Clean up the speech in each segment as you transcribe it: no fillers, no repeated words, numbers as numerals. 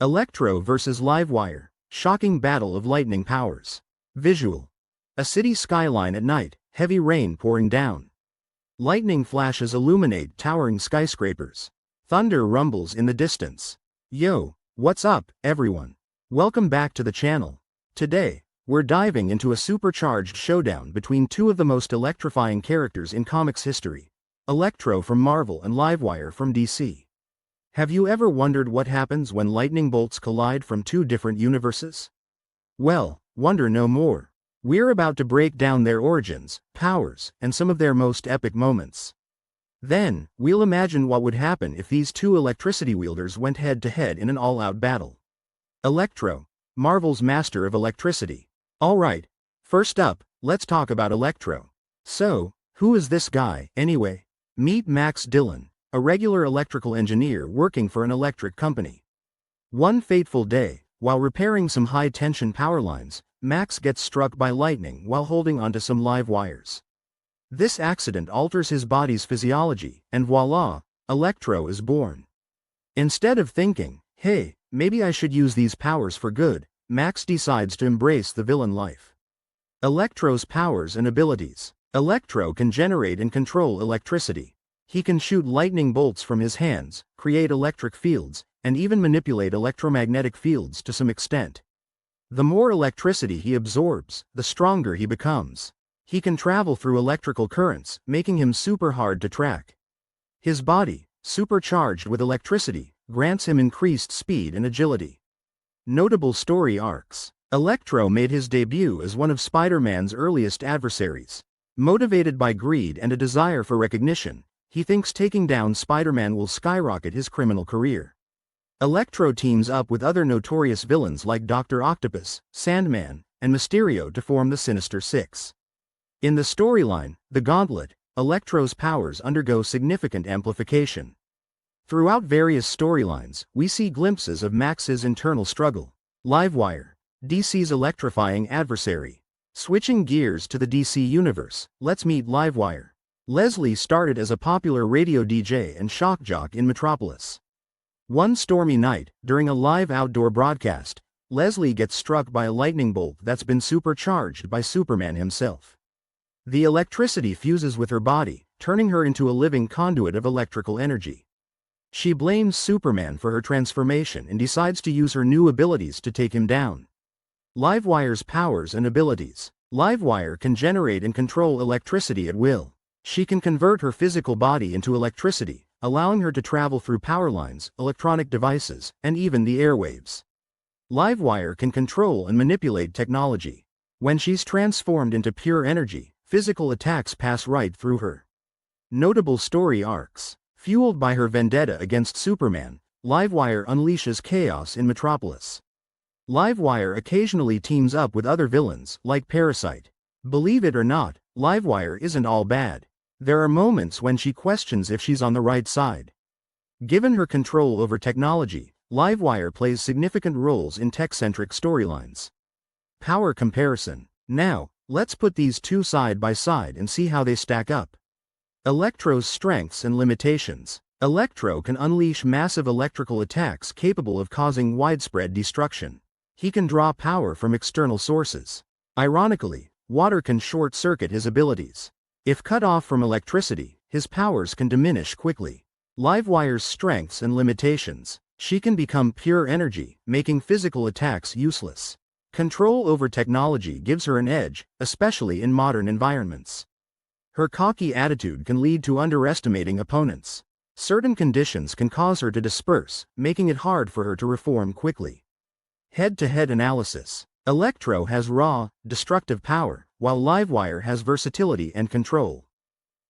Electro vs. Livewire, shocking battle of lightning powers. Visual. A city skyline at night, heavy rain pouring down. Lightning flashes illuminate towering skyscrapers. Thunder rumbles in the distance. Yo, what's up, everyone? Welcome back to the channel. Today, we're diving into a supercharged showdown between two of the most electrifying characters in comics history. Electro from Marvel and Livewire from DC. Have you ever wondered what happens when lightning bolts collide from two different universes? Well, wonder no more. We're about to break down their origins, powers, and some of their most epic moments. Then, we'll imagine what would happen if these two electricity wielders went head-to-head in an all-out battle. Electro, Marvel's master of electricity. Alright, first up, let's talk about Electro. So, who is this guy, anyway? Meet Max Dillon, a regular electrical engineer working for an electric company. One fateful day, while repairing some high-tension power lines, Max gets struck by lightning while holding onto some live wires. This accident alters his body's physiology, and voila, Electro is born. Instead of thinking, hey, maybe I should use these powers for good, Max decides to embrace the villain life. Electro's powers and abilities. Electro can generate and control electricity. He can shoot lightning bolts from his hands, create electric fields, and even manipulate electromagnetic fields to some extent. The more electricity he absorbs, the stronger he becomes. He can travel through electrical currents, making him super hard to track. His body, supercharged with electricity, grants him increased speed and agility. Notable story arcs. Electro made his debut as one of Spider-Man's earliest adversaries. Motivated by greed and a desire for recognition, he thinks taking down Spider-Man will skyrocket his criminal career. Electro teams up with other notorious villains like Dr. Octopus, Sandman, and Mysterio to form the Sinister Six. In the storyline, The Gauntlet, Electro's powers undergo significant amplification. Throughout various storylines, we see glimpses of Max's internal struggle. Livewire, DC's electrifying adversary. Switching gears to the DC universe, let's meet Livewire. Leslie started as a popular radio DJ and shock jock in Metropolis. One stormy night, during a live outdoor broadcast, Leslie gets struck by a lightning bolt that's been supercharged by Superman himself. The electricity fuses with her body, turning her into a living conduit of electrical energy. She blames Superman for her transformation and decides to use her new abilities to take him down. Livewire's powers and abilities. Livewire can generate and control electricity at will. She can convert her physical body into electricity, allowing her to travel through power lines, electronic devices, and even the airwaves. Livewire can control and manipulate technology. When she's transformed into pure energy, physical attacks pass right through her. Notable story arcs. Fueled by her vendetta against Superman, Livewire unleashes chaos in Metropolis. Livewire occasionally teams up with other villains, like Parasite. Believe it or not, Livewire isn't all bad. There are moments when she questions if she's on the right side. Given her control over technology, Livewire plays significant roles in tech-centric storylines. Power comparison. Now, let's put these two side by side and see how they stack up. Electro's strengths and limitations. Electro can unleash massive electrical attacks capable of causing widespread destruction. He can draw power from external sources. Ironically, water can short-circuit his abilities. If cut off from electricity, his powers can diminish quickly. Livewire's strengths and limitations. She can become pure energy, making physical attacks useless. Control over technology gives her an edge, especially in modern environments. Her cocky attitude can lead to underestimating opponents. Certain conditions can cause her to disperse, making it hard for her to reform quickly. Head-to-head analysis. Electro has raw, destructive power, while Livewire has versatility and control.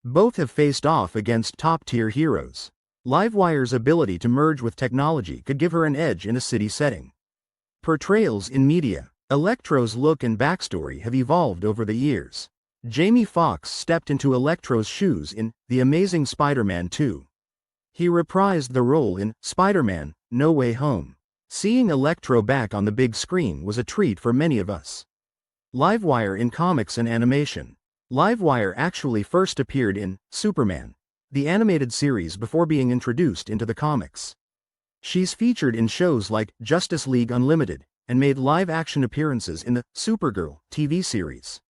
Both have faced off against top-tier heroes. Livewire's ability to merge with technology could give her an edge in a city setting. Portrayals in media. Electro's look and backstory have evolved over the years. Jamie Foxx stepped into Electro's shoes in The Amazing Spider-Man 2. He reprised the role in Spider-Man: No Way Home. Seeing Electro back on the big screen was a treat for many of us. Livewire in comics and animation. Livewire actually first appeared in Superman, the animated series, before being introduced into the comics. She's featured in shows like Justice League Unlimited, and made live-action appearances in the Supergirl TV series.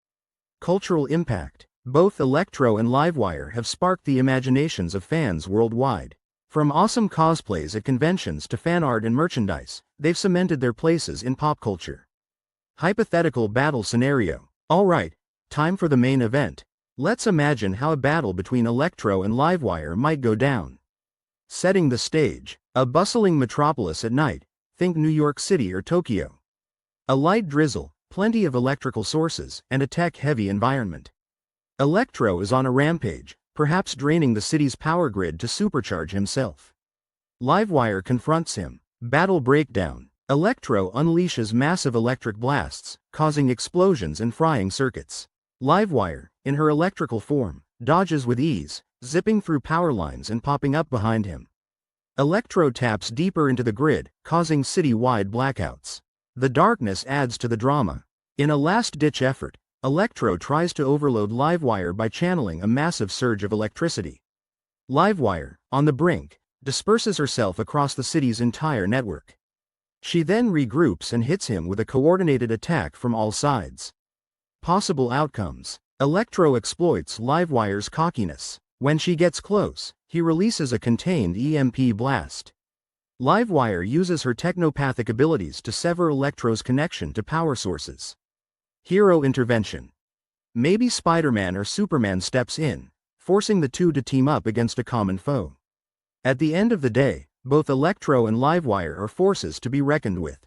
Cultural impact. Both Electro and Livewire have sparked the imaginations of fans worldwide. From awesome cosplays at conventions to fan art and merchandise, they've cemented their places in pop culture. Hypothetical battle scenario. Alright, time for the main event. Let's imagine how a battle between Electro and Livewire might go down. Setting the stage. A bustling metropolis at night, think New York City or Tokyo. A light drizzle, plenty of electrical sources, and a tech-heavy environment. Electro is on a rampage, perhaps draining the city's power grid to supercharge himself. Livewire confronts him. Battle breakdown. Electro unleashes massive electric blasts, causing explosions and frying circuits. Livewire, in her electrical form, dodges with ease, zipping through power lines and popping up behind him. Electro taps deeper into the grid, causing city-wide blackouts. The darkness adds to the drama. In a last-ditch effort, Electro tries to overload Livewire by channeling a massive surge of electricity. Livewire, on the brink, disperses herself across the city's entire network. She then regroups and hits him with a coordinated attack from all sides. Possible outcomes. Electro exploits Livewire's cockiness. When she gets close, he releases a contained EMP blast. Livewire uses her technopathic abilities to sever Electro's connection to power sources. Hero intervention. Maybe Spider-Man or Superman steps in, forcing the two to team up against a common foe. At the end of the day, both Electro and Livewire are forces to be reckoned with.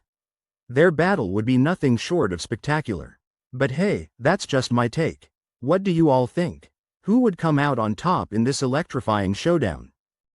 Their battle would be nothing short of spectacular. But hey, that's just my take. What do you all think? Who would come out on top in this electrifying showdown?